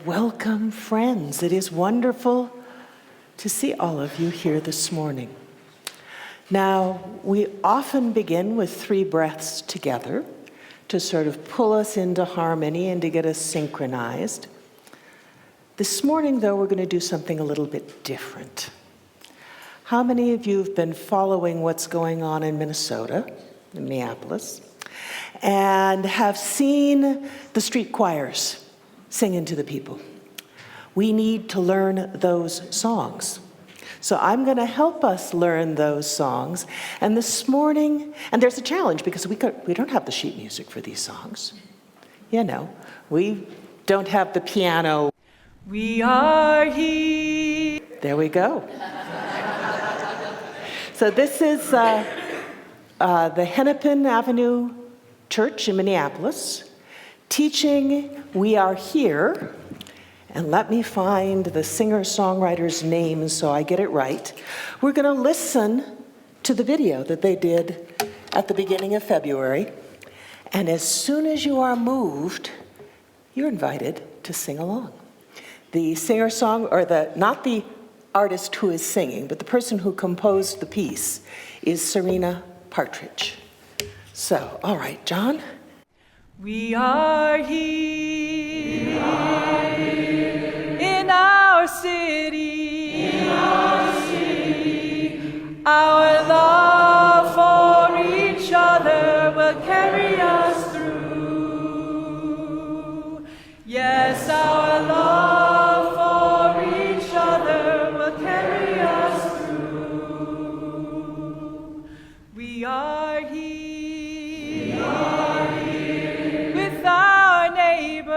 Welcome, friends. It is wonderful to see all of you here this morning. Now, we often begin with 3 breaths together to sort of pull us into harmony and to get us synchronized. This morning, though, we're going to do something a little bit different. How many of you have been following what's going on in Minnesota, in Minneapolis, and have seen the street choirs singing to the people? We need to learn those songs. So I'm going to help us learn those songs. And this morning, and there's a challenge because we don't have the sheet music for these songs. You know, we don't have the piano. We are here. There we go. So this is the Hennepin Avenue Church in Minneapolis, teaching We Are Here. And let me find the singer-songwriter's name so I get it right. We're going to listen to the video that they did at the beginning of February. And as soon as you are moved, you're invited to sing along. The singer-song, or not the artist who is singing, but the person who composed the piece is Serena Partridge. So, all right, John. We are here. We are here. In our city. In our city. Our love for each other will carry us through. Yes, our love for each other will carry us through. We are here. We are here. With our neighbor.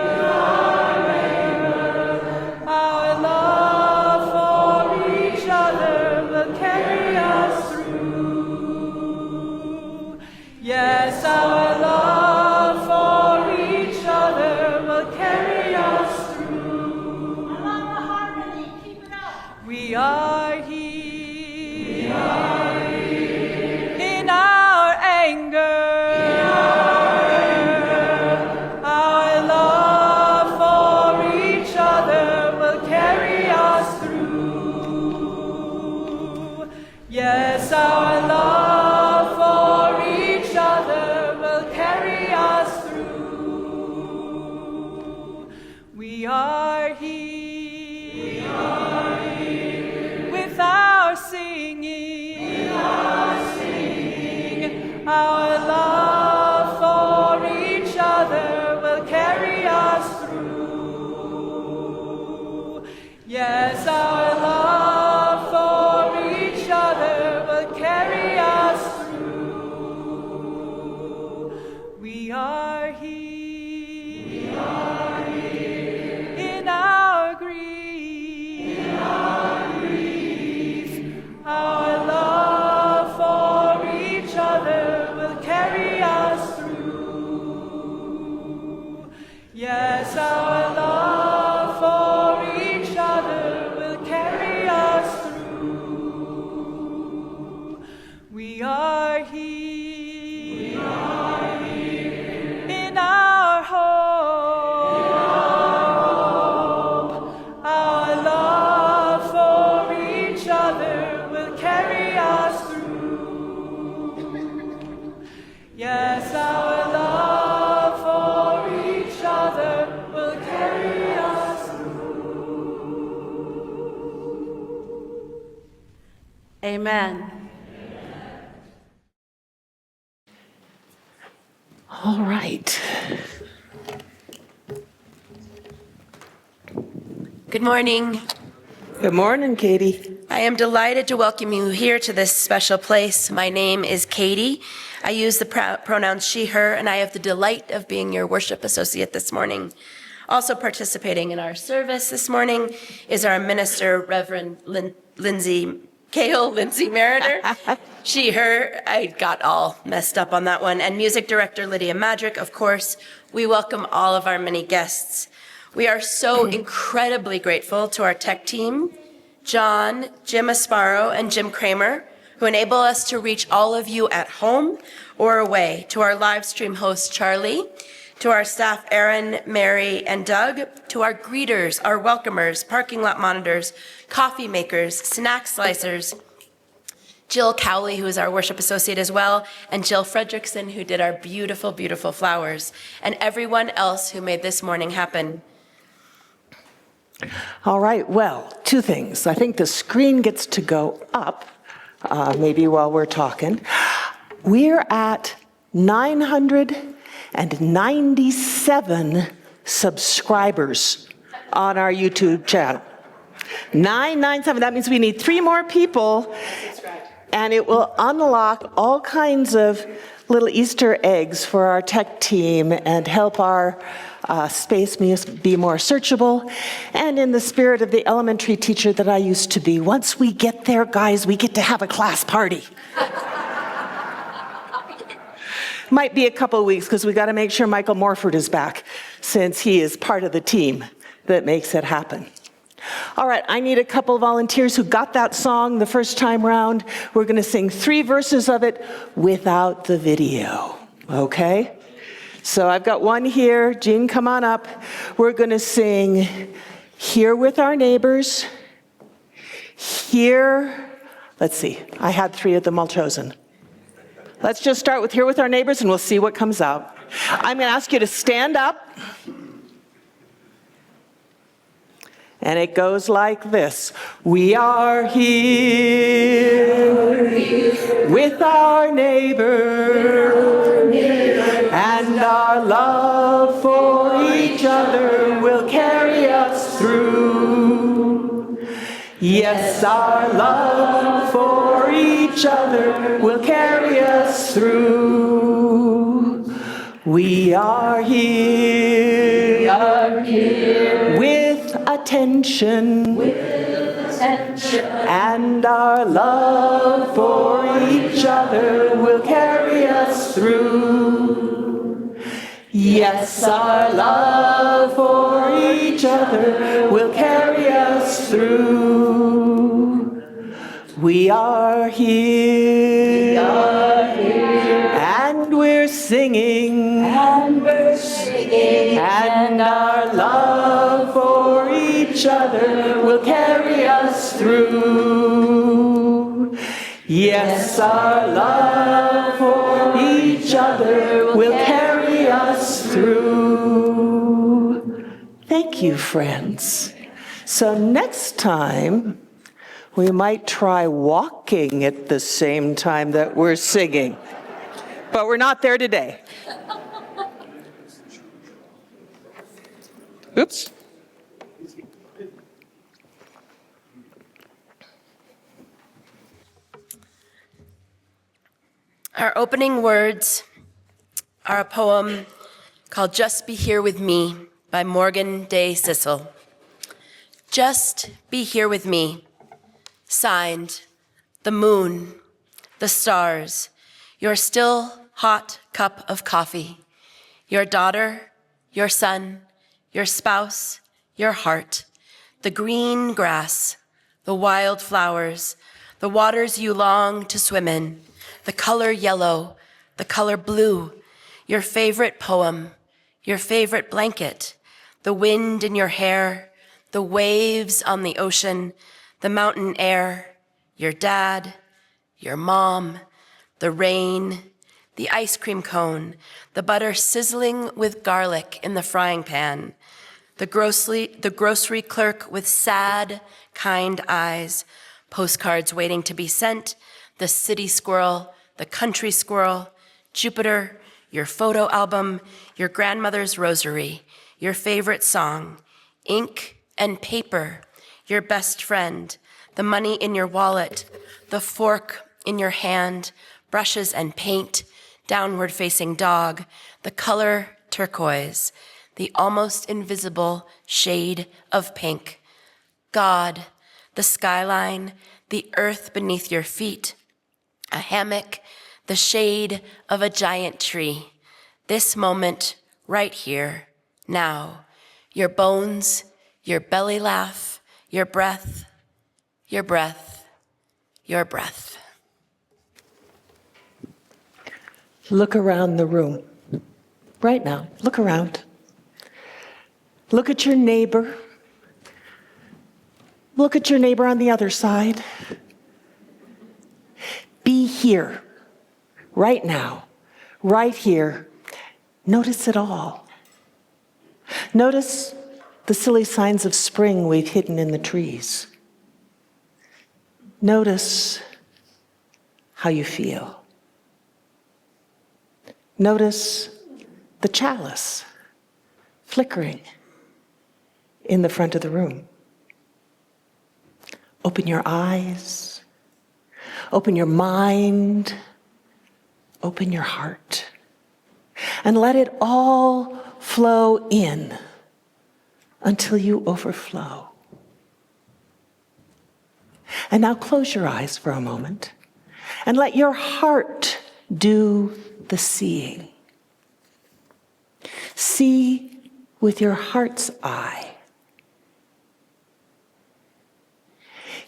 With our neighbor. Our love for each other will carry us through. Yes, our love for each other will carry us through. I love the harmony. Keep it up. We are here. We are here. In our anger. In our anger. Our love for each other will carry us through. Yes, our love for each other will carry us through. We are here. We are here. With our singing. With our singing. Our love for each other will carry us through. Yes, our love for each other will carry us through. We are here. We are here. In our grief. In our grief. Our love for each other will carry us through. Yes, our love for each other will carry us through. We are here. We are here. In our hope. Our love for each other will carry us through. Yes, our love for each other will carry us through. Amen. All right. Good morning. Good morning, Katie. I am delighted to welcome you here to this special place. My name is Katie. I use the pronouns she, her, and I have the delight of being your worship associate this morning. Also participating in our service this morning is our minister, Reverend Lindsay Meritor. She, her, I got all messed up on that one. And music director Lydia Madrick, of course. We welcome all of our many guests. We are so incredibly grateful to our tech team, John, Jim Asparo, and Jim Kramer, who enable us to reach all of you at home or away, to our live stream host, Charlie, to our staff, Aaron, Mary, and Doug, to our greeters, our welcomers, parking lot monitors, coffee makers, snack slicers, Jill Cowley, who is our worship associate as well, and Jill Fredrickson, who did our beautiful, beautiful flowers, and everyone else who made this morning happen. All right, well, two things. I think the screen gets to go up, maybe while we're talking. We're at 997 subscribers on our YouTube channel. 997, that means we need 3 more people, and it will unlock all kinds of little Easter eggs for our tech team and help our space be more searchable. And in the spirit of the elementary teacher that I used to be, once we get there, guys, we get to have a class party. Might be a couple of weeks because we got to make sure Michael Morford is back, since he is part of the team that makes it happen. All right, I need a couple of volunteers who got that song the first time round. We're going to sing 3 verses of it without the video, okay? So I've got one here. Jean, come on up. We're going to sing Here with Our Neighbors. Here, let's see, I had 3 of them all chosen. Let's just start with Here with Our Neighbors and we'll see what comes out. I'm going to ask you to stand up. And it goes like this. We are here with our neighbor, and our love for each other will carry us through. Yes, our love for each other will carry us through. We are here, with attention, and our love for each other will carry us through. Yes, our love for each other will carry us through. We are here, and we're singing, and our love for each other will carry us through. Yes, our love for each other will carry us through. Thank you, friends. So next time, we might try walking at the same time that we're singing. But we're not there today. Oops. Our opening words are a poem called Just Be Here With Me by Morgan Day Sissel. Just be here with me. Signed, the moon, the stars, your still hot cup of coffee, your daughter, your son, your spouse, your heart, the green grass, the wild flowers, the waters you long to swim in, the color yellow, the color blue, your favorite poem, your favorite blanket, the wind in your hair, the waves on the ocean, the mountain air, your dad, your mom, the rain, the ice cream cone, the butter sizzling with garlic in the frying pan, the grocery clerk with sad, kind eyes, postcards waiting to be sent, the city squirrel, the country squirrel, Jupiter, your photo album, your grandmother's rosary, your favorite song, ink and paper, your best friend, the money in your wallet, the fork in your hand, brushes and paint, downward-facing dog, the color turquoise, the almost invisible shade of pink, God, the skyline, the earth beneath your feet, a hammock, the shade of a giant tree, this moment right here, now, your bones, your belly laugh, your breath, your breath, your breath. Look around the room. right now. Look around. Look at your neighbor. Look at your neighbor on the other side. Be here, right now, right here. Notice it all. Notice the silly signs of spring we've hidden in the trees. Notice how you feel. Notice the chalice flickering in the front of the room. Open your eyes, open your mind, open your heart, and let it all flow in until you overflow. And now close your eyes for a moment and let your heart do the seeing. See with your heart's eye.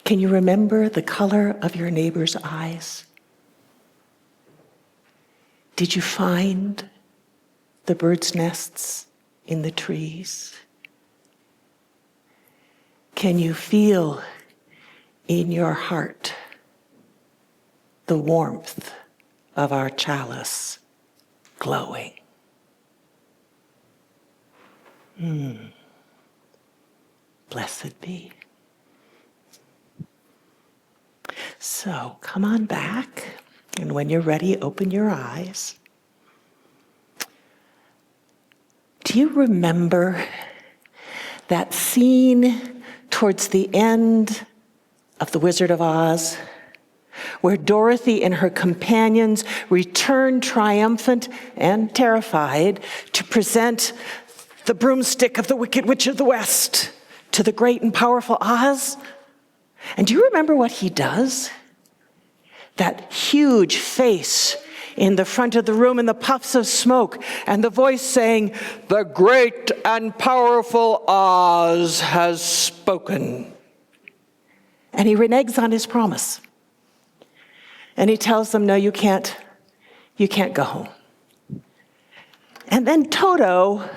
Can you remember the color of your neighbor's eyes? Did you find the birds' nests in the trees? Can you feel in your heart the warmth of our chalice glowing? Blessed be. So come on back, and when you're ready, open your eyes. Do you remember that scene towards the end of The Wizard of Oz, where Dorothy and her companions return triumphant and terrified to present the broomstick of the Wicked Witch of the West to the great and powerful Oz? And do you remember what he does? That huge face in the front of the room and the puffs of smoke and the voice saying, "The great and powerful Oz has spoken." And he reneges on his promise. And he tells them, no, you can't go home. And then Toto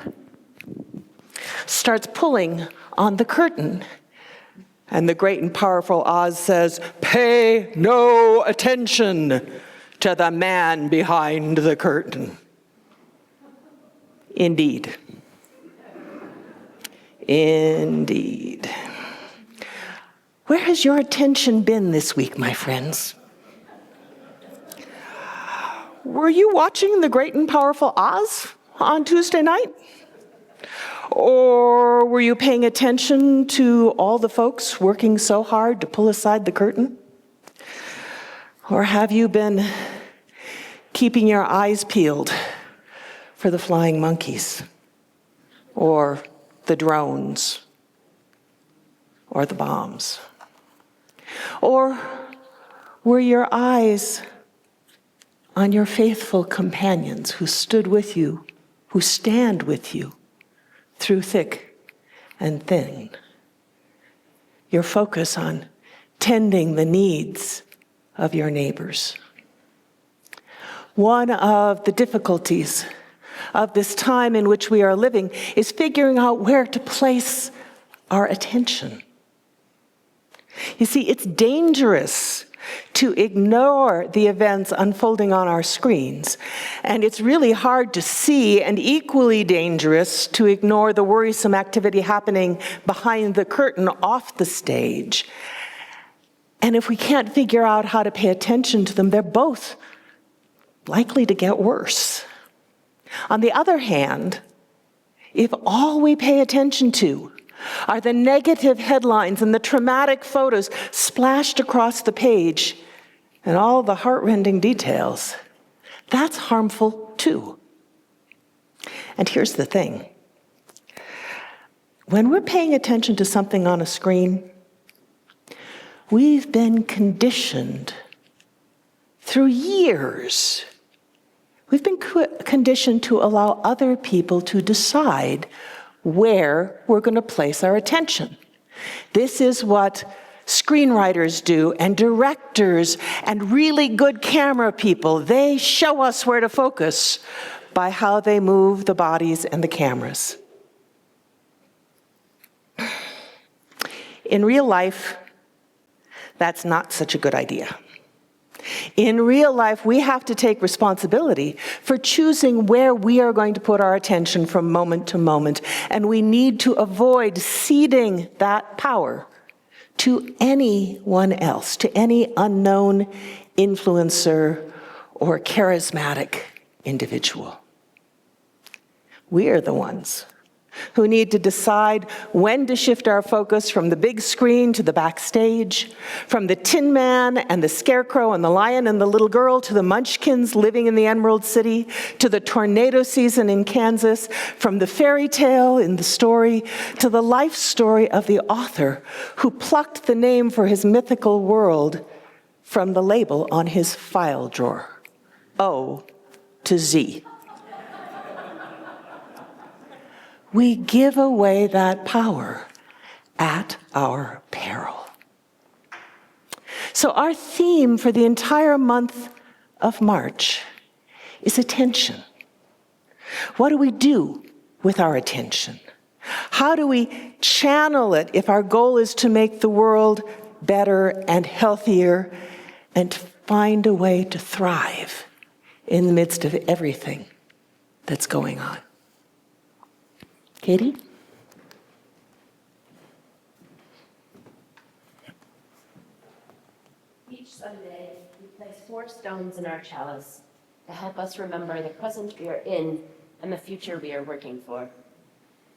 starts pulling on the curtain. And the great and powerful Oz says, "Pay no attention to the man behind the curtain." Indeed. Indeed. Where has your attention been this week, my friends? Were you watching The Great and Powerful Oz on Tuesday night? Or were you paying attention to all the folks working so hard to pull aside the curtain? Or have you been keeping your eyes peeled for the flying monkeys, or the drones, or the bombs? Or were your eyes on your faithful companions who stood with you, who stand with you through thick and thin? Your focus on tending the needs of your neighbors. One of the difficulties of this time in which we are living is figuring out where to place our attention. You see, it's dangerous to ignore the events unfolding on our screens. And it's really hard to see, and equally dangerous to ignore the worrisome activity happening behind the curtain off the stage. And if we can't figure out how to pay attention to them, they're both likely to get worse. On the other hand, if all we pay attention to are the negative headlines and the traumatic photos splashed across the page and all the heartrending details, that's harmful too. And here's the thing. When we're paying attention to something on a screen, we've been conditioned through years. We've been conditioned to allow other people to decide where we're going to place our attention. This is what screenwriters do, and directors, and really good camera people. They show us where to focus. by how they move the bodies and the cameras. In real life, that's not such a good idea. In real life, we have to take responsibility for choosing where we are going to put our attention from moment to moment, and we need to avoid ceding that power to anyone else, to any unknown influencer or charismatic individual. We are the ones who need to decide when to shift our focus from the big screen to the backstage, from the Tin Man and the Scarecrow and the Lion and the Little Girl to the Munchkins living in the Emerald City, to the tornado season in Kansas, from the fairy tale in the story to the life story of the author who plucked the name for his mythical world from the label on his file drawer, O to Z. We give away that power at our peril. So our theme for the entire month of March is attention. What do we do with our attention? How do we channel it if our goal is to make the world better and healthier and find a way to thrive in the midst of everything that's going on? Katie? Each Sunday, we place 4 stones in our chalice to help us remember the present we are in and the future we are working for.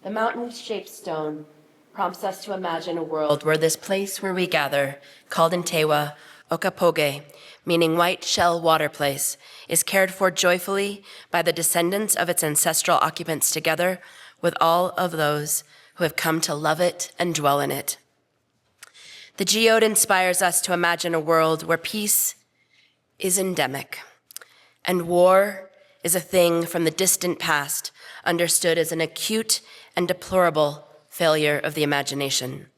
The mountain-shaped stone prompts us to imagine a world where this place where we gather, called in Tewa, Okapoge, meaning white shell water place, is cared for joyfully by the descendants of its ancestral occupants together with all of those who have come to love it and dwell in it. The geode inspires us to imagine a world where peace is endemic and war is a thing from the distant past, understood as an acute and deplorable failure of the imagination.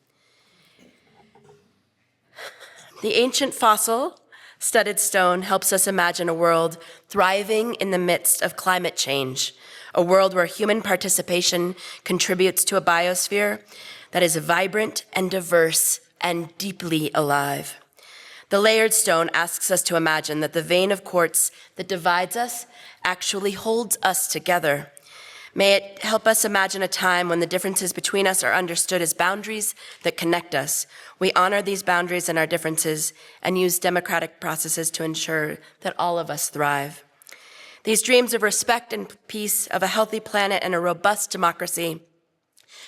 The ancient fossil studded stone helps us imagine a world thriving in the midst of climate change, a world where human participation contributes to a biosphere that is vibrant and diverse and deeply alive. The layered stone asks us to imagine that the vein of quartz that divides us actually holds us together. May it help us imagine a time when the differences between us are understood as boundaries that connect us. We honor these boundaries and our differences and use democratic processes to ensure that all of us thrive. These dreams of respect and peace, of a healthy planet and a robust democracy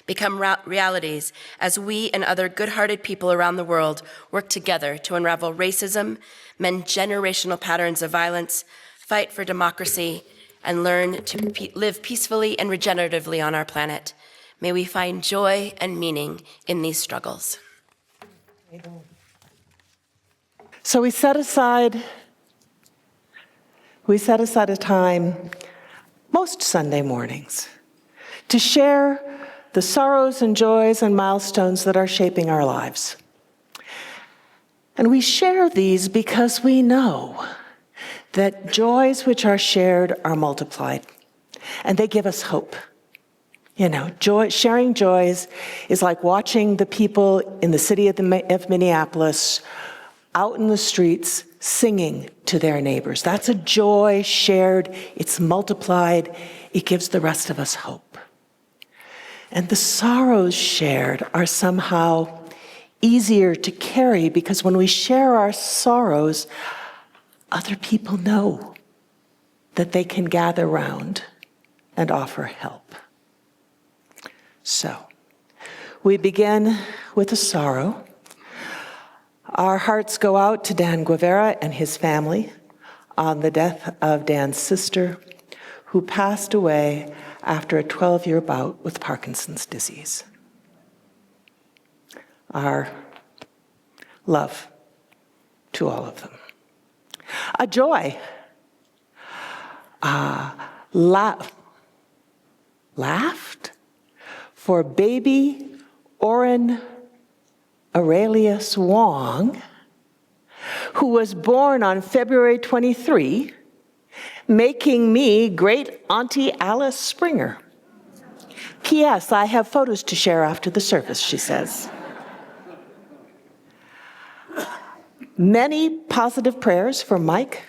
become realities as we and other good-hearted people around the world work together to unravel racism, mend generational patterns of violence, fight for democracy, and learn to live peacefully and regeneratively on our planet. May we find joy and meaning in these struggles. So we set aside a time, most Sunday mornings, to share the sorrows and joys and milestones that are shaping our lives. And we share these because we know that joys which are shared are multiplied, and they give us hope. You know, sharing joys is like watching the people in the city of Minneapolis out in the streets singing to their neighbors. That's a joy shared, it's multiplied, it gives the rest of us hope. And the sorrows shared are somehow easier to carry because when we share our sorrows, other people know that they can gather round and offer help. So, we begin with a sorrow. Our hearts go out to Dan Guevara and his family on the death of Dan's sister, who passed away after a 12-year bout with Parkinson's disease. Our love to all of them. A joy. Laughed for baby Orrin Aurelius Wong, who was born on February 23, making me great Auntie Alice Springer. P.S. I have photos to share after the service, she says. Many positive prayers for Mike,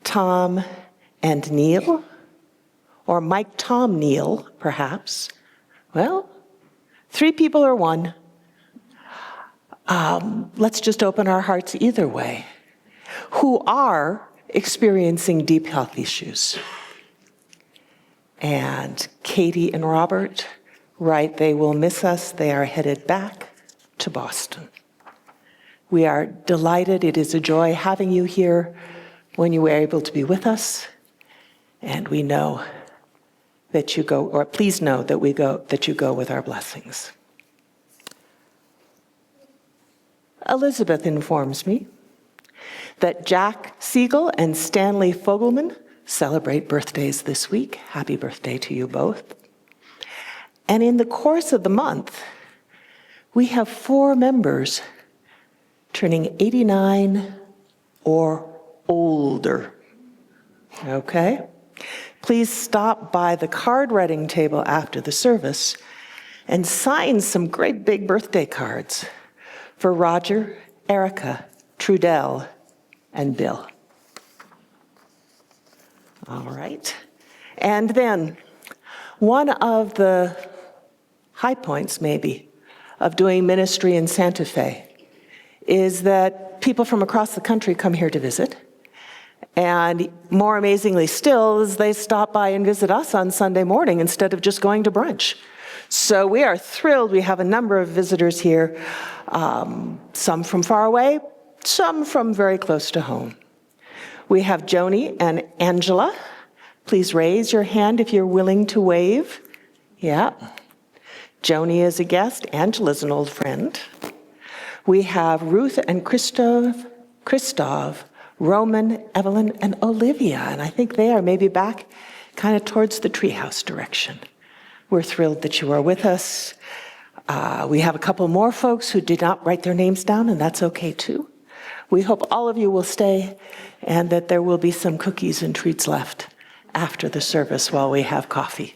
Tom, and Neil, or Mike, Tom, Neil, perhaps. Well, 3 people or 1. Let's just open our hearts either way, who are experiencing deep health issues. And Katie and Robert, right, they will miss us. They are headed back to Boston. We are delighted. It is a joy having you here when you were able to be with us. And we know that you go, or please know that you go with our blessings. Elizabeth informs me that Jack Siegel and Stanley Fogelman celebrate birthdays this week. Happy birthday to you both. And in the course of the month, we have 4 members turning 89 or older. Okay? Please stop by the card writing table after the service and sign some great big birthday cards for Roger, Erica, Trudell, and Bill. All right. And then one of the high points, maybe, of doing ministry in Santa Fe is that people from across the country come here to visit. And more amazingly still is they stop by and visit us on Sunday morning instead of just going to brunch. So we are thrilled. We have a number of visitors here, some from far away, some from very close to home. We have Joni and Angela. Please raise your hand if you're willing to wave. Yeah. Joni is a guest. Angela's an old friend. We have Ruth and Christoph, Roman, Evelyn, and Olivia. And I think they are maybe back kind of towards the treehouse direction. We're thrilled that you are with us. We have a couple more folks who did not write their names down, and that's okay too. We hope all of you will stay and that there will be some cookies and treats left after the service while we have coffee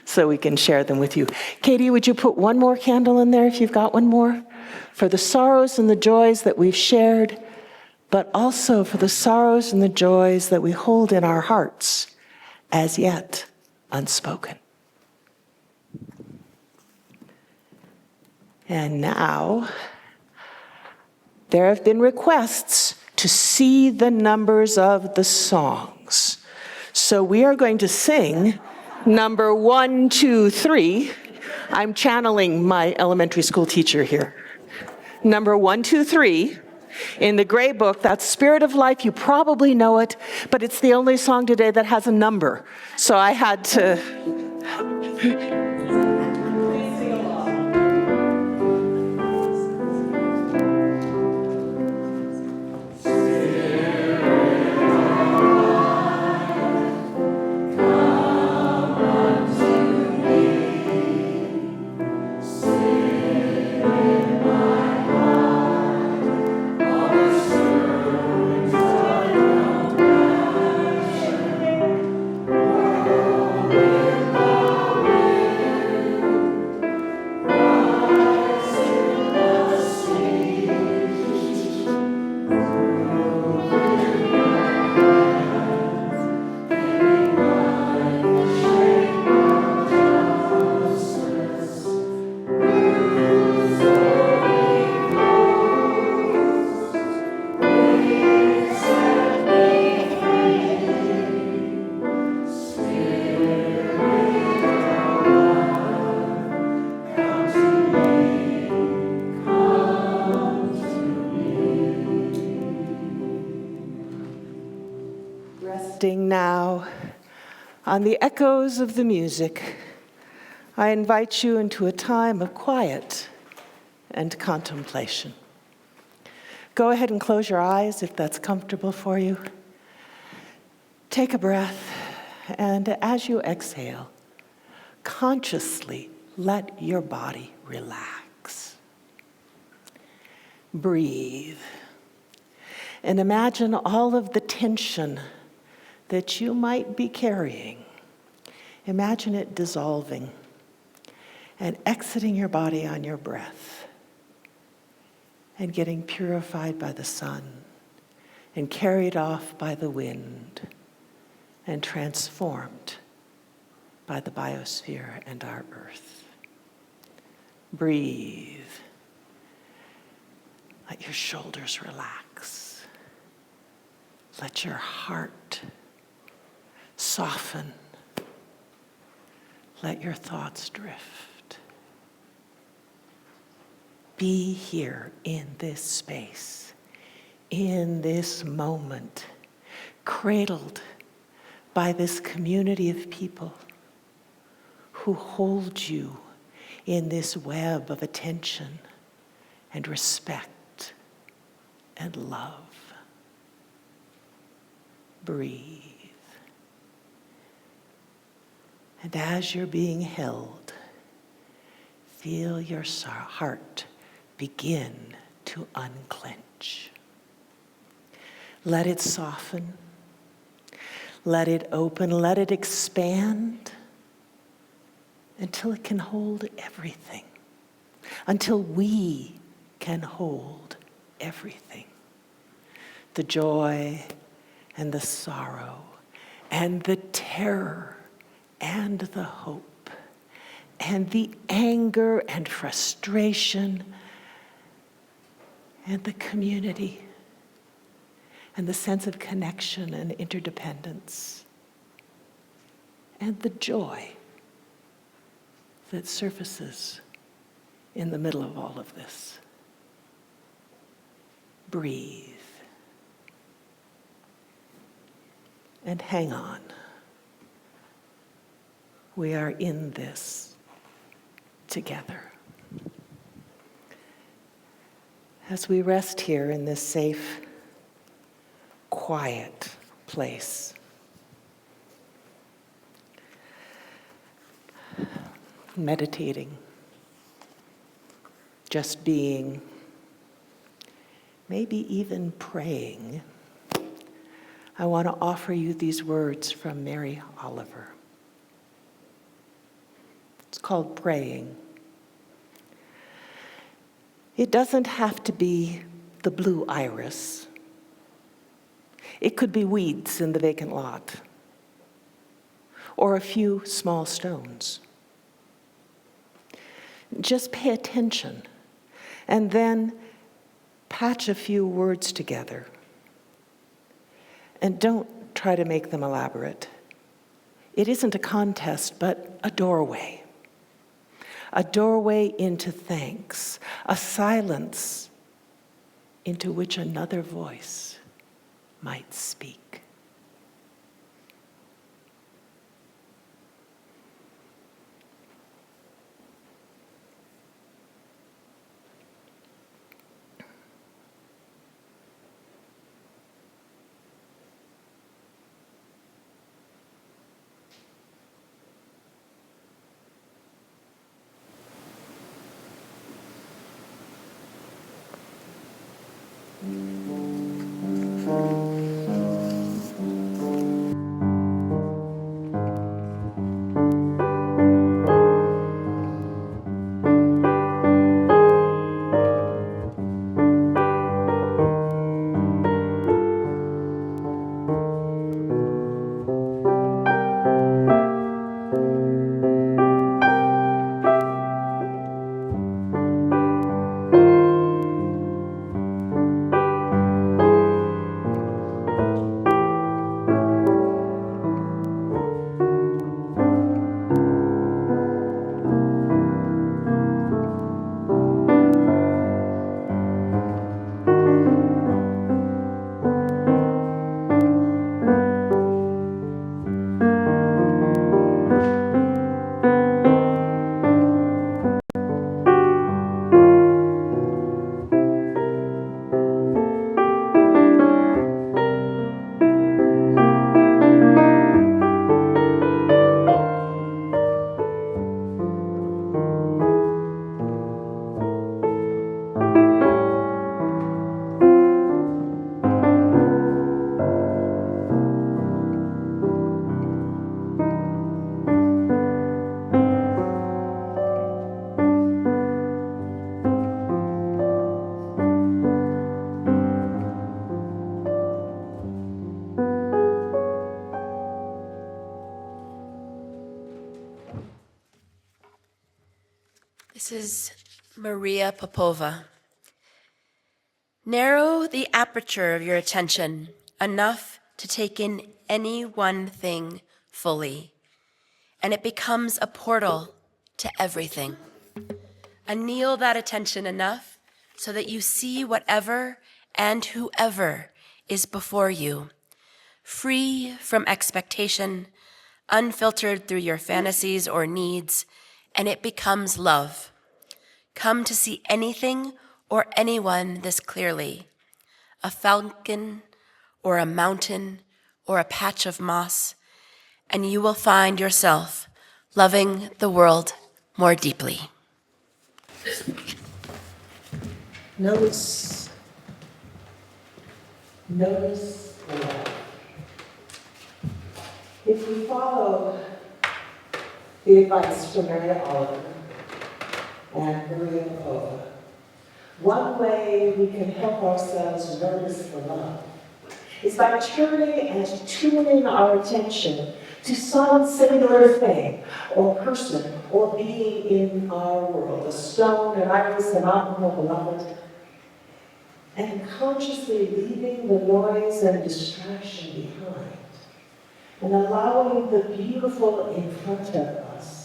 so we can share them with you. Katie, would you put one more candle in there if you've got one more? For the sorrows and the joys that we've shared, but also for the sorrows and the joys that we hold in our hearts as yet unspoken. And now, there have been requests to see the numbers of the songs. So we are going to sing number 1, 2, 3. I'm channeling my elementary school teacher here. Number 1, 2, 3. In the gray book, that's Spirit of Life. You probably know it, but it's the only song today that has a number. So I had to... Now, on the echoes of the music, I invite you into a time of quiet and contemplation. Go ahead and close your eyes if that's comfortable for you. Take a breath, and as you exhale, consciously let your body relax. Breathe, and imagine all of the tension that you might be carrying, imagine it dissolving and exiting your body on your breath and getting purified by the sun and carried off by the wind and transformed by the biosphere and our earth. Breathe. Let your shoulders relax. Let your heart soften. Let your thoughts drift. Be here in this space, in this moment, cradled by this community of people who hold you in this web of attention and respect and love. Breathe. And as you're being held, feel your heart begin to unclench. Let it soften. Let it open. Let it expand until it can hold everything. Until we can hold everything. The joy and the sorrow and the terror and the hope and the anger and frustration and the community and the sense of connection and interdependence and the joy that surfaces in the middle of all of this. Breathe and hang on. We are in this together. As we rest here in this safe, quiet place, meditating, just being, maybe even praying, I want to offer you these words from Mary Oliver. It's called Praying. It doesn't have to be the blue iris. It could be weeds in the vacant lot, or a few small stones. Just pay attention, and then patch a few words together. And don't try to make them elaborate. It isn't a contest, but a doorway. A doorway into thanks, a silence into which another voice might speak. This is Maria Popova. Narrow the aperture of your attention enough to take in any one thing fully, and it becomes a portal to everything. Anneal that attention enough so that you see whatever and whoever is before you, free from expectation, unfiltered through your fantasies or needs, and it becomes love. Come to see anything or anyone this clearly, a falcon or a mountain or a patch of moss, and you will find yourself loving the world more deeply. Notice the love. If we follow the advice from Maria Oliver and Maria Popova, one way we can help ourselves notice the love is by turning and tuning our attention to some singular thing or person or being in our world, a stone, an iris, a mountain, a beloved, and consciously leaving the noise and distraction behind and allowing the beautiful in front of us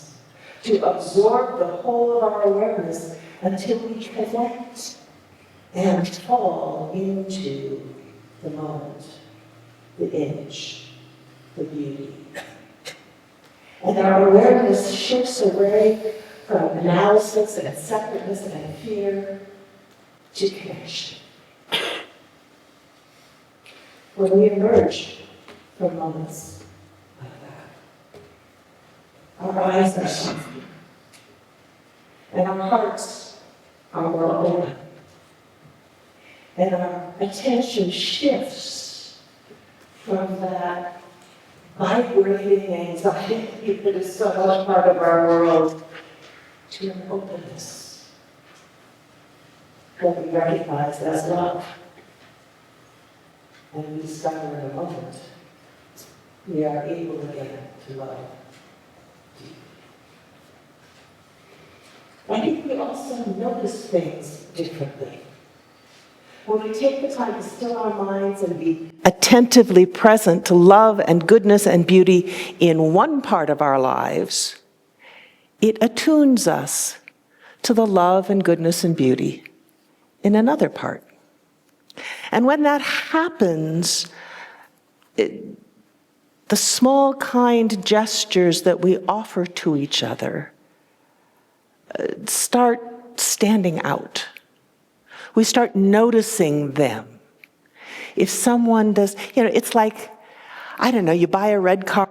to absorb the whole of our awareness until we connect and fall into the moment, the image, the beauty. And our awareness shifts away from analysis and separateness and fear to connection. When we emerge from moments like that, our eyes are open, and our hearts are more open, and our attention shifts from that vibrating anxiety that is so much part of our world to an openness, what we recognize as love. And we discover in a moment we are able again to love deeply. I think we also notice things differently. When we take the time to still our minds and be attentively present to love and goodness and beauty in one part of our lives, it attunes us to the love and goodness and beauty in another part. And when that happens, the small, kind gestures that we offer to each other start standing out. We start noticing them. If someone does, it's like, I don't know, you buy a red car,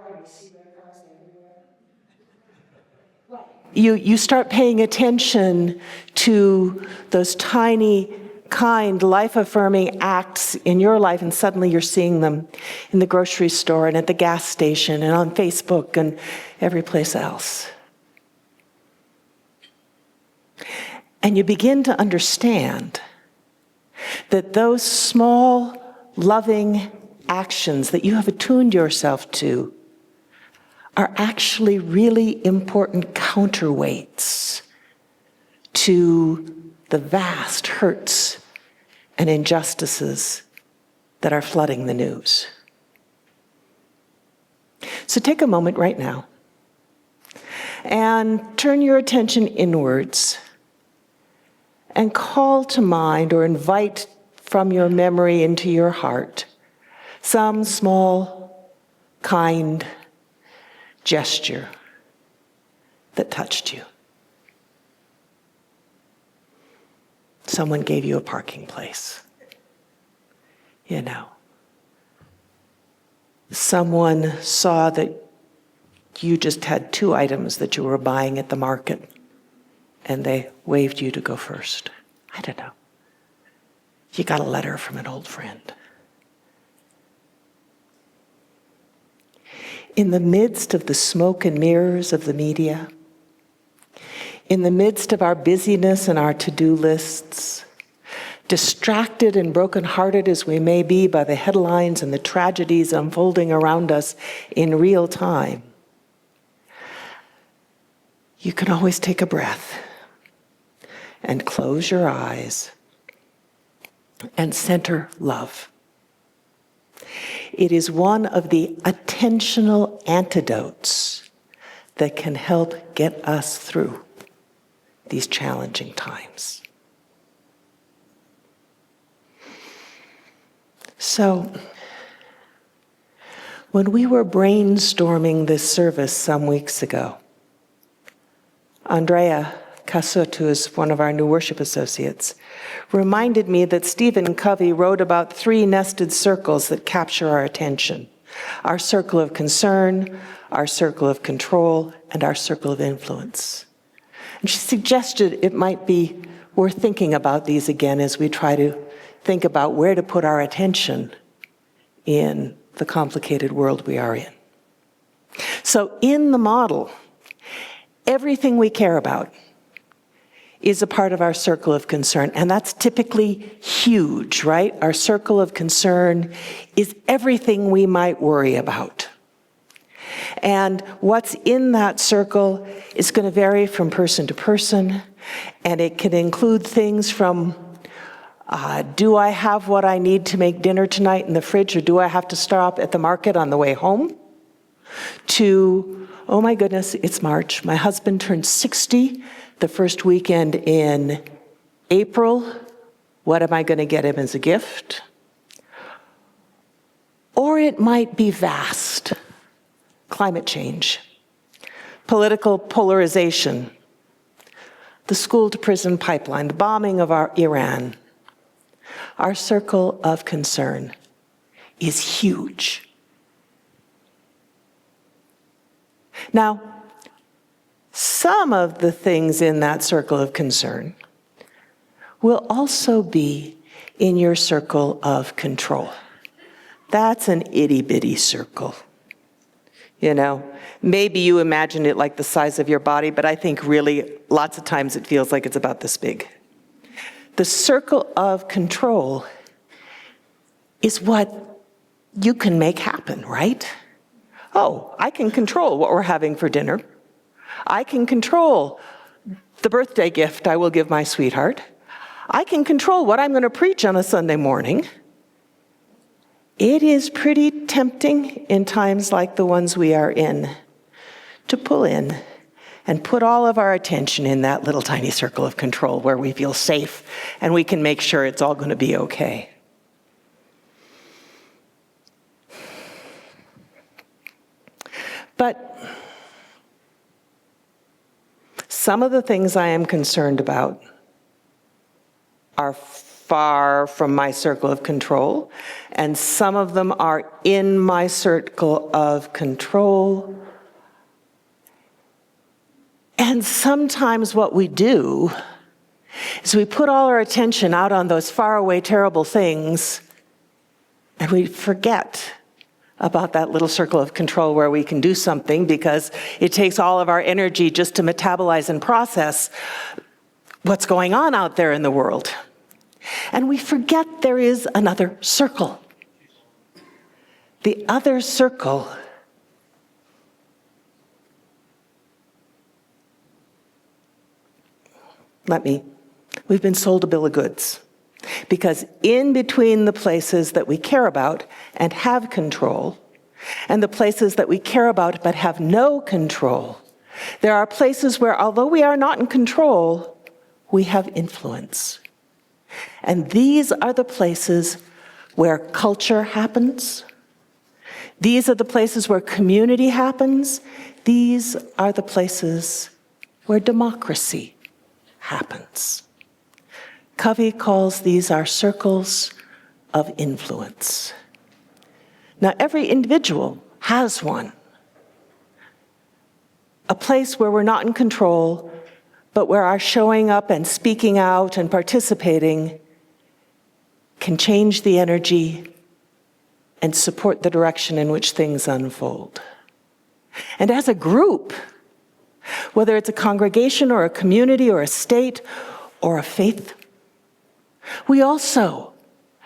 you start paying attention to those tiny, kind, life-affirming acts in your life, and suddenly you're seeing them in the grocery store and at the gas station and on Facebook and every place else. And you begin to understand that those small, loving actions that you have attuned yourself to are actually really important counterweights to the vast hurts and injustices that are flooding the news. So take a moment right now and turn your attention inwards and call to mind or invite from your memory into your heart some small, kind gesture that touched you. Someone gave you a parking place. Someone saw that you just had 2 items that you were buying at the market, and they waved you to go first. I don't know. You got a letter from an old friend. In the midst of the smoke and mirrors of the media, in the midst of our busyness and our to-do lists, distracted and brokenhearted as we may be by the headlines and the tragedies unfolding around us in real time, you can always take a breath and close your eyes and center love. It is one of the attentional antidotes that can help get us through these challenging times. So, when we were brainstorming this service some weeks ago, Andrea Casut, who is one of our new worship associates, reminded me that Stephen Covey wrote about 3 nested circles that capture our attention: our circle of concern, our circle of control, and our circle of influence. And she suggested it might be worth thinking about these again as we try to think about where to put our attention in the complicated world we are in. So in the model, everything we care about is a part of our circle of concern, and that's typically huge, right? Our circle of concern is everything we might worry about. And what's in that circle is going to vary from person to person, and it can include things from do I have what I need to make dinner tonight in the fridge, or do I have to stop at the market on the way home? To, oh my goodness, it's March. My husband turned 60 the first weekend in April. What am I going to get him as a gift? Or it might be vast. Climate change, political polarization, the school-to-prison pipeline, the bombing of Iran. Our circle of concern is huge. Now, some of the things in that circle of concern will also be in your circle of control. That's an itty-bitty circle. You know, maybe you imagine it like the size of your body, but I think really lots of times it feels like it's about this big. The circle of control is what you can make happen, right? Oh, I can control what we're having for dinner. I can control the birthday gift I will give my sweetheart. I can control what I'm going to preach on a Sunday morning. It is pretty tempting in times like the ones we are in to pull in and put all of our attention in that little tiny circle of control where we feel safe and we can make sure it's all going to be okay. But some of the things I am concerned about are far from my circle of control, and some of them are in my circle of control. And sometimes what we do is we put all our attention out on those faraway, terrible things, and we forget about that little circle of control where we can do something because it takes all of our energy just to metabolize and process what's going on out there in the world. And we forget there is another circle. The other circle we've been sold a bill of goods. Because in between the places that we care about and have control, and the places that we care about but have no control, there are places where, although we are not in control, we have influence. And these are the places where culture happens. These are the places where community happens. These are the places where democracy happens. Covey calls these our circles of influence. Now, every individual has one. A place where we're not in control, but where our showing up and speaking out and participating can change the energy and support the direction in which things unfold. And as a group, whether it's a congregation or a community or a state or a faith, we also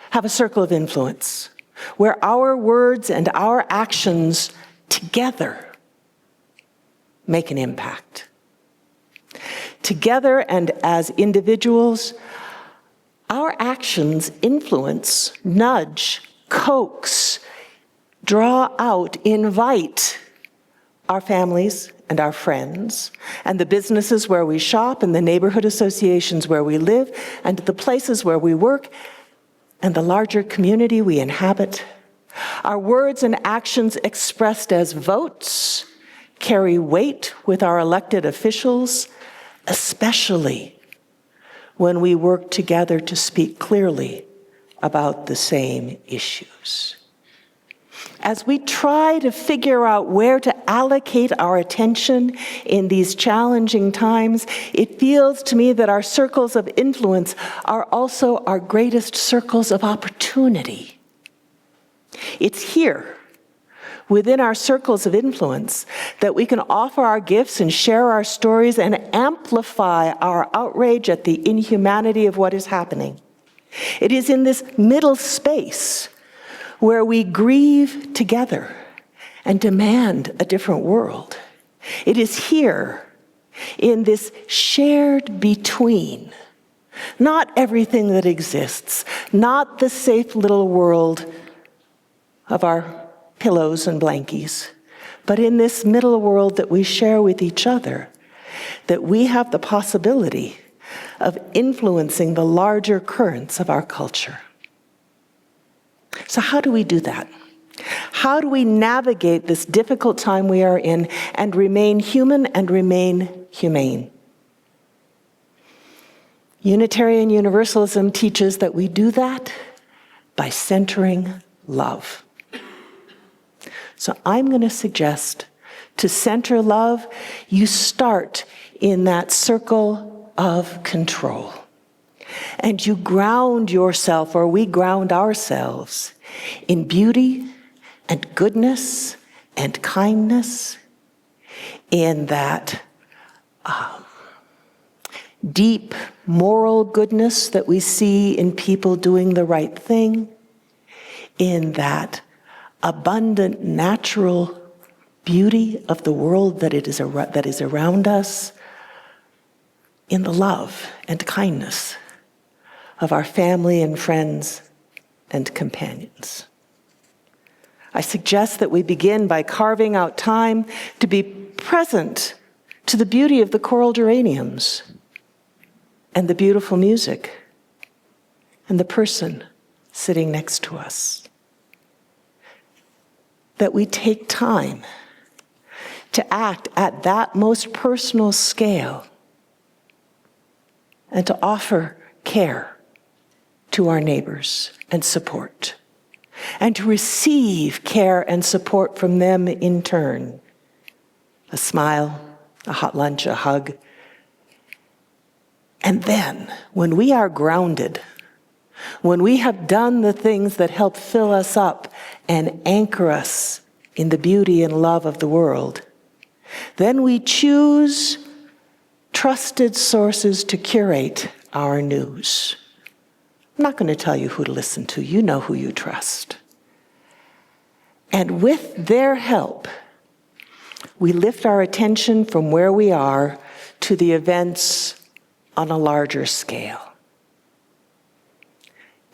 have a circle of influence where our words and our actions together make an impact. Together and as individuals, our actions influence, nudge, coax, draw out, invite our families and our friends, and the businesses where we shop, and the neighborhood associations where we live, and the places where we work, and the larger community we inhabit. Our words and actions expressed as votes carry weight with our elected officials, especially when we work together to speak clearly about the same issues. As we try to figure out where to allocate our attention in these challenging times, it feels to me that our circles of influence are also our greatest circles of opportunity. It's here, within our circles of influence, that we can offer our gifts and share our stories and amplify our outrage at the inhumanity of what is happening. It is in this middle space where we grieve together and demand a different world. It is here, in this shared between, not everything that exists, not the safe little world of our pillows and blankies, but in this middle world that we share with each other, that we have the possibility of influencing the larger currents of our culture. So how do we do that? How do we navigate this difficult time we are in and remain human and remain humane? Unitarian Universalism teaches that we do that by centering love. So I'm going to suggest to center love, you start in that circle of control. And you ground yourself, or we ground ourselves, in beauty and goodness and kindness, in that deep moral goodness that we see in people doing the right thing, in that abundant natural beauty of the world that is around us, in the love and kindness of our family and friends and companions. I suggest that we begin by carving out time to be present to the beauty of the coral geraniums and the beautiful music and the person sitting next to us. That we take time to act at that most personal scale and to offer care to our neighbors and support, and to receive care and support from them in turn. A smile, a hot lunch, a hug. And then, when we are grounded, when we have done the things that help fill us up and anchor us in the beauty and love of the world, then we choose trusted sources to curate our news. I'm not going to tell you who to listen to. You know who you trust. And with their help, we lift our attention from where we are to the events on a larger scale.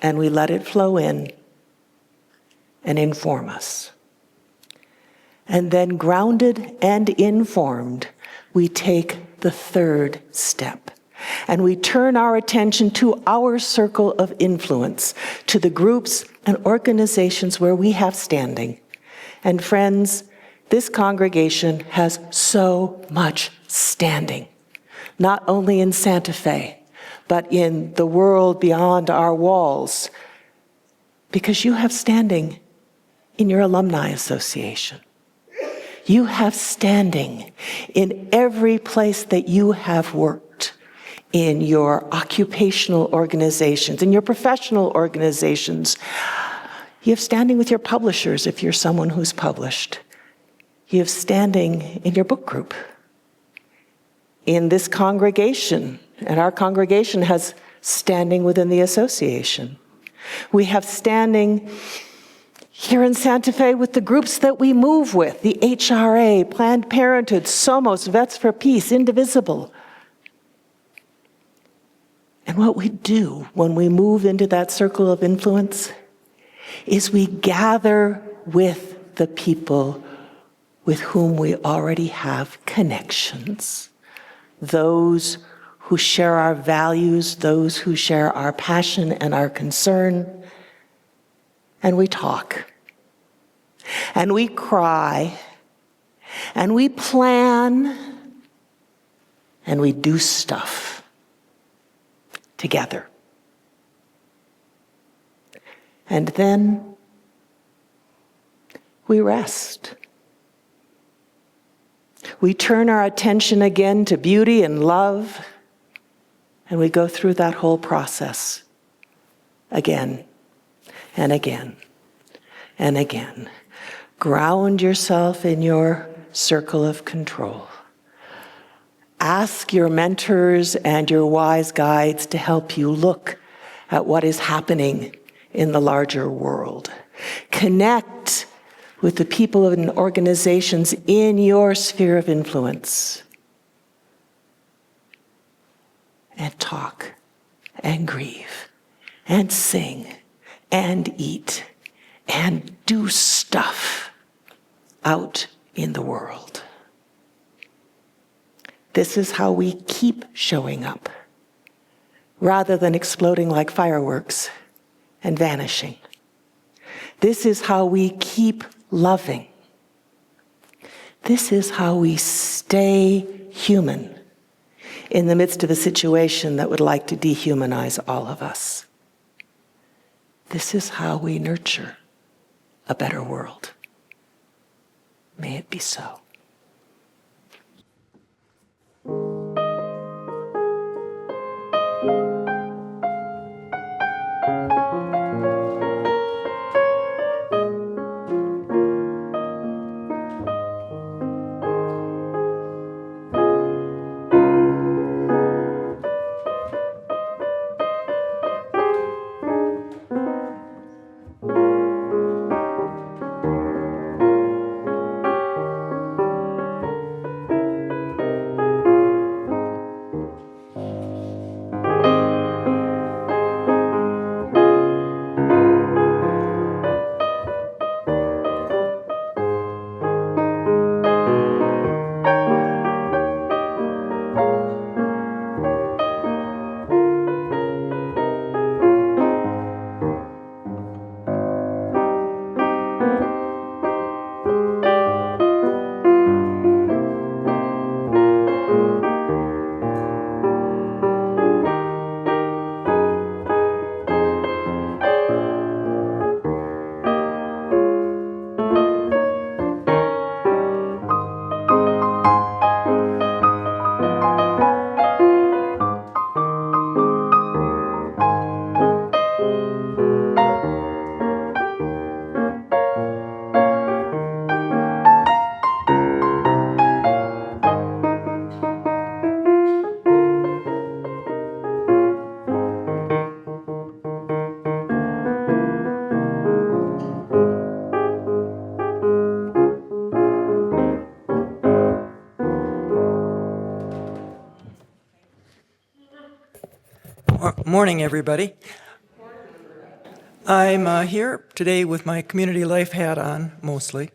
And we let it flow in and inform us. And then, grounded and informed, we take the third step. And we turn our attention to our circle of influence, to the groups and organizations where we have standing. And friends, this congregation has so much standing, not only in Santa Fe, but in the world beyond our walls, because you have standing in your alumni association. You have standing in every place that you have worked, in your occupational organizations, in your professional organizations. You have standing with your publishers if you're someone who's published. You have standing in your book group. In this congregation, and our congregation has standing within the association. We have standing here in Santa Fe with the groups that we move with, the HRA, Planned Parenthood, Somos, Vets for Peace, Indivisible. And what we do when we move into that circle of influence is we gather with the people with whom we already have connections, those who share our values, those who share our passion and our concern, and we talk, and we cry, and we plan, and we do stuff together. And then we rest. We turn our attention again to beauty and love, and we go through that whole process again and again and again. Ground yourself in your circle of control. Ask your mentors and your wise guides to help you look at what is happening in the larger world. Connect with the people and organizations in your sphere of influence. And talk, and grieve, and sing, and eat, and do stuff out in the world. This is how we keep showing up, rather than exploding like fireworks and vanishing. This is how we keep loving. This is how we stay human in the midst of a situation that would like to dehumanize all of us. This is how we nurture a better world. May it be so. Morning, everybody. I'm here today with my community life hat on, mostly.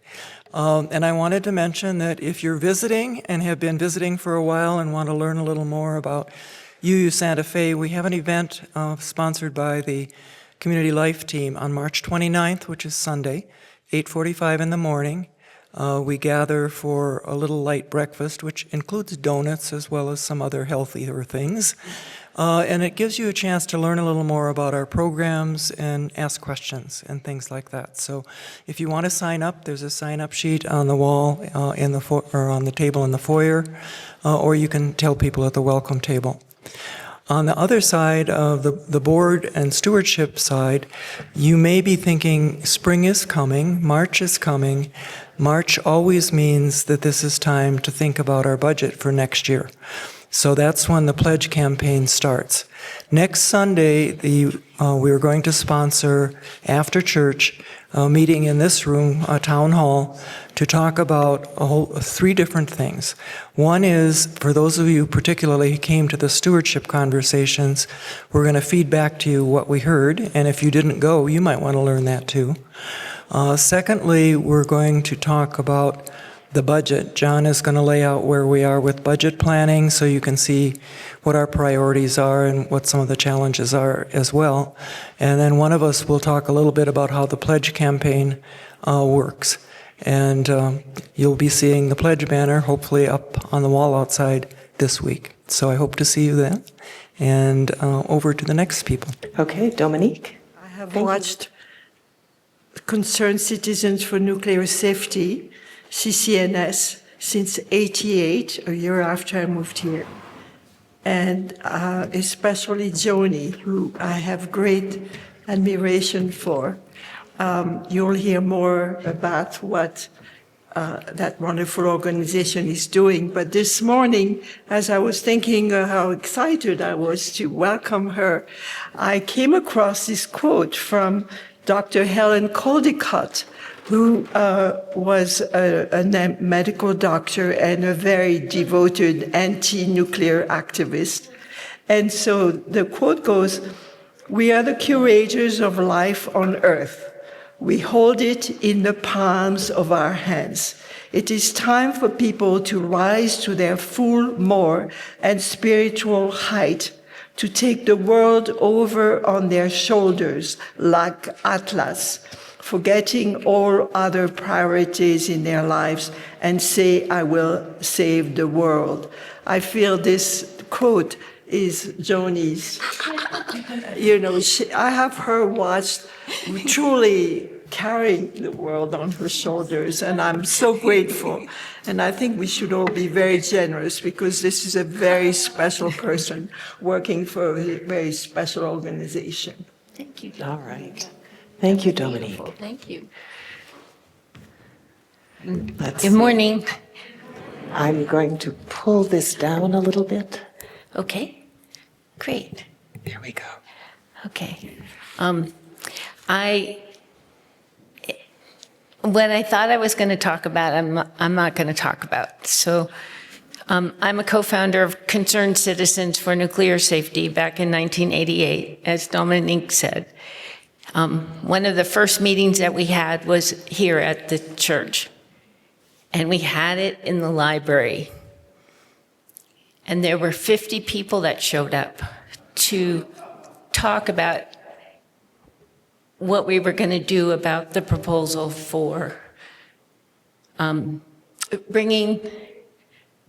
And I wanted to mention that if you're visiting and have been visiting for a while and want to learn a little more about UU Santa Fe, we have an event sponsored by the Community Life team on March 29th, which is Sunday, 8:45 in the morning. We gather for a little light breakfast, which includes donuts as well as some other healthier things. And it gives you a chance to learn a little more about our programs and ask questions and things like that. So if you want to sign up, there's a sign-up sheet on the wall or on the table in the foyer, or you can tell people at the welcome table. On the other side of the board and stewardship side, you may be thinking spring is coming, March is coming. March always means that this is time to think about our budget for next year. So that's when the pledge campaign starts. Next Sunday, we are going to sponsor, after church, meeting in this room, a town hall, to talk about three different things. One is, for those of you particularly who came to the stewardship conversations, we're going to feed back to you what we heard, and if you didn't go, you might want to learn that too. Secondly, we're going to talk about the budget. John is going to lay out where we are with budget planning so you can see what our priorities are and what some of the challenges are as well. And then one of us will talk a little bit about how the pledge campaign works. And you'll be seeing the pledge banner hopefully up on the wall outside this week. So I hope to see you then. And over to the next people. Okay, Dominique. I have watched Concerned Citizens for Nuclear Safety, CCNS, since '88, a year after I moved here. And especially Joni, who I have great admiration for. You'll hear more about what that wonderful organization is doing. But this morning, as I was thinking how excited I was to welcome her, I came across this quote from Dr. Helen Caldicott, who was a medical doctor and a very devoted anti-nuclear activist. And so the quote goes, "We are the curators of life on earth. We hold it in the palms of our hands. It is time for people to rise to their full more and spiritual height, to take the world over on their shoulders like Atlas, forgetting all other priorities in their lives, and say, I will save the world." I feel this quote is Joni's. I have her watched truly carrying the world on her shoulders, and I'm so grateful. And I think we should all be very generous because this is a very special person working for a very special organization. Thank you. All right. Thank you, Dominique. Thank you. Let's Good see. morning. I'm going to pull this down a little bit. Okay, great. There we go. Okay. What I thought I was going to talk about, I'm not going to talk about. So I'm a co-founder of Concerned Citizens for Nuclear Safety back in 1988, as Dominique said. One of the first meetings that we had was here at the church, and we had it in the library. And there were 50 people that showed up to talk about what we were going to do about the proposal for bringing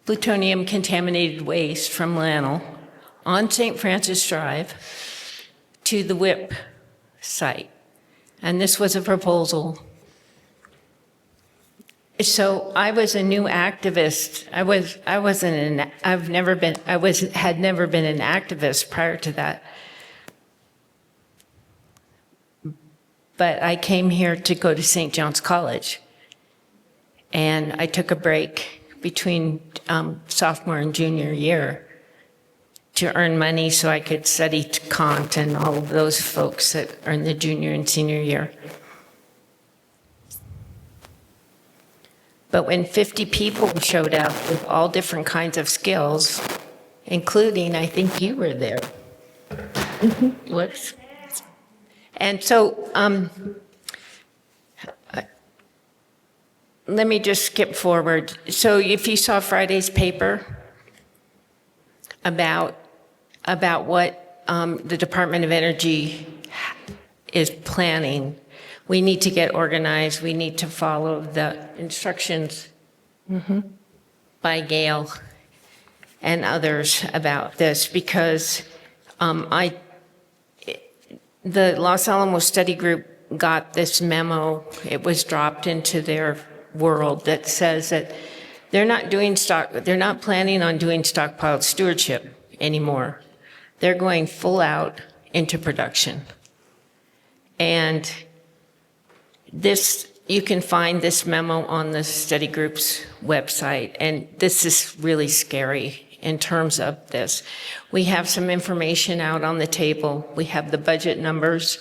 plutonium-contaminated waste from Lannel on St. Francis Drive to the WIPP site. And this was a proposal. So I was a new activist. Had never been an activist prior to that. But I came here to go to St. John's College. And I took a break between sophomore and junior year to earn money so I could study Kant and all of those folks that are in the junior and senior year. But when 50 people showed up with all different kinds of skills, including, I think you were there. Whoops. And so, let me just skip forward. So if you saw Friday's paper about what the Department of Energy is planning, we need to get organized. We need to follow the instructions by Gail and others about this because the Los Alamos Study Group got this memo. It was dropped into their world that says that they're not planning on doing stockpiled stewardship anymore. They're going full out into production. And this, you can find this memo on the study group's website, and this is really scary in terms of this. We have some information out on the table. We have the budget numbers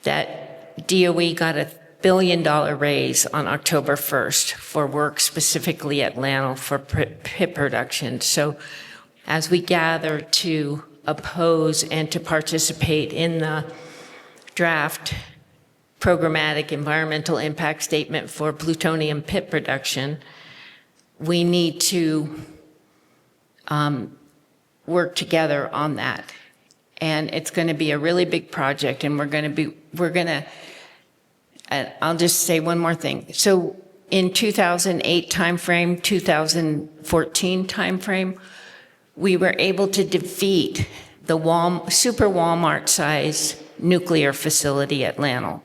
that DOE got billion raise on October 1st for work specifically at LANL for PIP production. So as we gather to oppose and to participate in the draft programmatic environmental impact statement for plutonium PIP production, we need to work together on that. And it's going to be a really big project, and I'll just say one more thing. So in 2008 timeframe, 2014 timeframe, we were able to defeat the super Walmart-sized nuclear facility at LANL.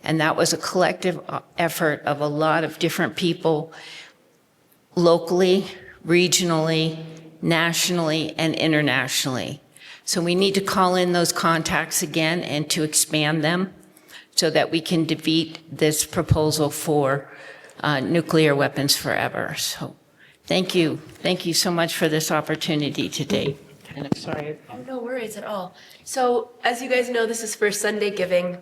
And that was a collective effort of a lot of different people, locally, regionally, nationally, and internationally. So we need to call in those contacts again and to expand them so that we can defeat this proposal for nuclear weapons forever. So thank you. Thank you so much for this opportunity today. And I'm sorry. Oh, no worries at all. So as you guys know, this is for Sunday giving,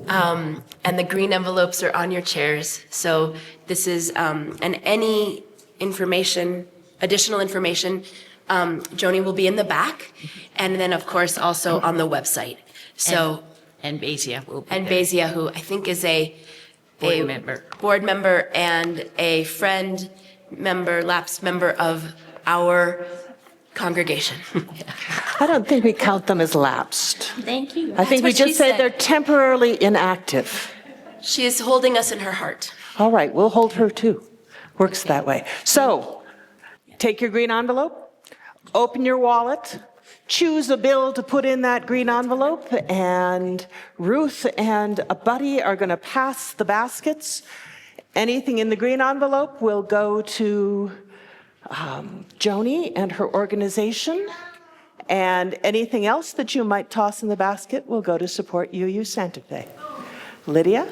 and the green envelopes are on your chairs. So this is, and any information, additional information, Joni will be in the back, and then of course also on the website. So And Basia will be and there. Basia, who I think is a board member and a friend member, lapsed member of our congregation. I don't think we count them as lapsed. Thank you. I think we just say they're temporarily inactive. She is holding us in her heart. All right, we'll hold her too. Works that way. So, take your green envelope, open your wallet, choose a bill to put in that green envelope, and Ruth and a buddy are going to pass the baskets. Anything in the green envelope will go to Joni and her organization, and anything else that you might toss in the basket will go to support UU Santa Fe. Lydia?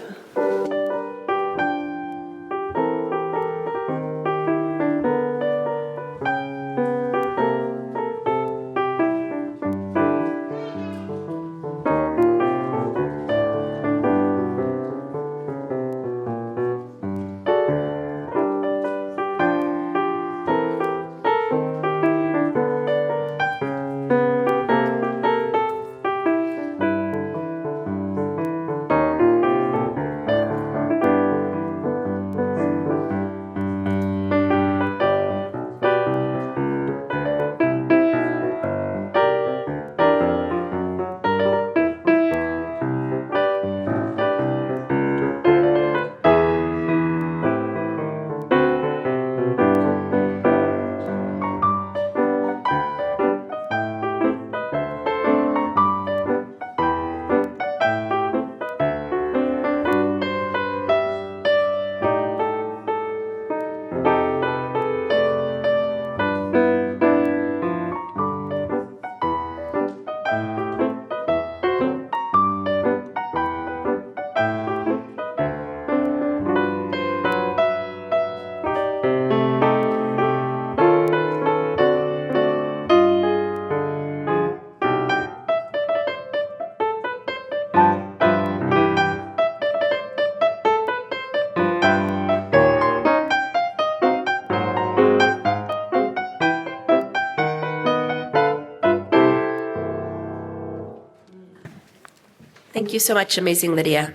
Thank you so much, amazing Lydia.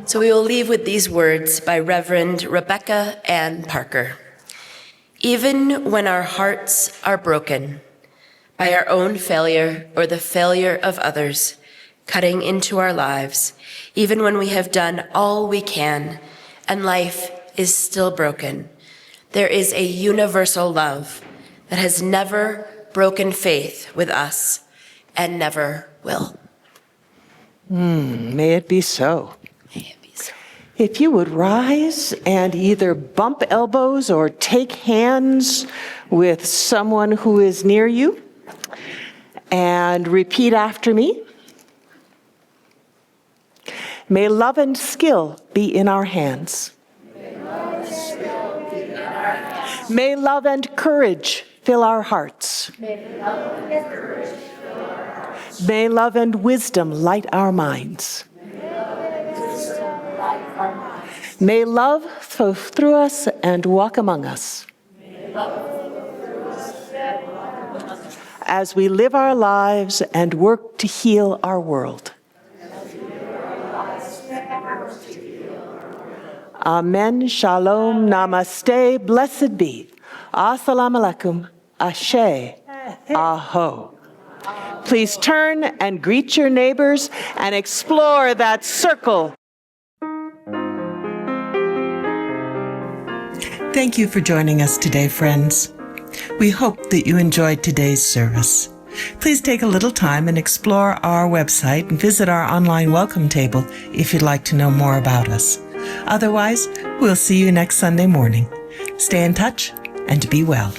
So we will leave with these words by Reverend Rebecca Ann Parker. Even when our hearts are broken by our own failure or the failure of others cutting into our lives, even when we have done all we can and life is still broken, there is a universal love that has never broken faith with us and never will. May it be so. May it be so. If you would rise and either bump elbows or take hands with someone who is near you and repeat after me. May love and skill be in our hands. May love and courage fill our hearts. May love and wisdom light our minds. May love flow through us and walk among us. As we live our lives and work to heal our world. Amen, shalom, namaste, blessed be. Assalamu alaikum, ashe, aho. Please turn and greet your neighbors and explore that circle. Thank you for joining us today, friends. We hope that you enjoyed today's service. Please take a little time and explore our website and visit our online welcome table if you'd like to know more about us. Otherwise, we'll see you next Sunday morning. Stay in touch and be well.